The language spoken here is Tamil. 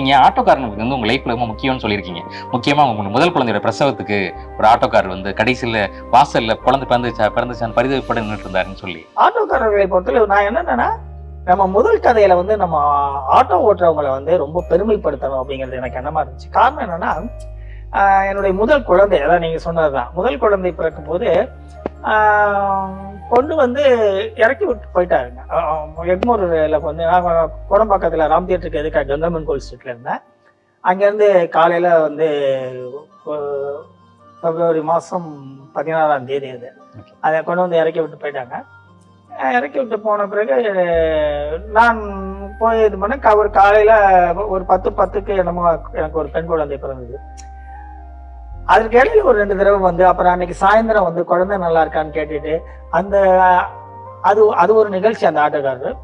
நீங்க ஆட்டோக்காரனுக்கு வந்து உங்க லைஃப்ல ரொம்ப முக்கியம்னு சொல்லியிருக்கீங்க. முக்கியமா உங்க முதல் குழந்தையோட பிரசவத்துக்கு ஒரு ஆட்டோக்கார் வந்து கடைசியில வாசல்ல குழந்தை பிறந்துச்சான்னு பரிதவிப்பட நின்றுட்டு இருந்தாருன்னு சொல்லி. ஆட்டோக்காரர்களை பொறுத்தளவு நான் என்னன்னா, நம்ம முதல் கதையில வந்து நம்ம ஆட்டோ ஓட்டுறவங்களை வந்து ரொம்ப பெருமைப்படுத்தணும் அப்படிங்கிறது எனக்கு எண்ணமா இருந்துச்சு. காரணம் என்னன்னா, என்னுடைய முதல் குழந்தை, அதான் நீங்க சொன்னதுதான், முதல் குழந்தை பிறக்கும் போது கொண்டு வந்து இறக்கி விட்டு போயிட்டாருங்க. எக்மோர்ல வந்து நான் கோடம்பாக்கத்துல ராம் தியேட்டருக்கு எதுக்காக கங்கம்மன் கோயில் ஸ்ட்ரீட்ல இருந்தேன். அங்கேருந்து காலையில வந்து பிப்ரவரி மாதம் 16ஆம் தேதி அது, அதை கொண்டு வந்து இறக்கி விட்டு போயிட்டாங்க. இறக்கி விட்டு போன பிறகு நான் போய் இது பண்ண ஒரு காலையில ஒரு 10:10க்கு என்னமோ எனக்கு ஒரு பெண் குழந்தை பிறந்தது. அதற்கு இடையில ஒரு 2 தடவை வந்து அப்புறம் அன்னைக்கு சாயந்தரம் வந்து குழந்தை நல்லா இருக்கான்னு கேட்டுட்டு அந்த அது ஒரு நிகழ்ச்சி. அந்த ஆட்டோக்காரர்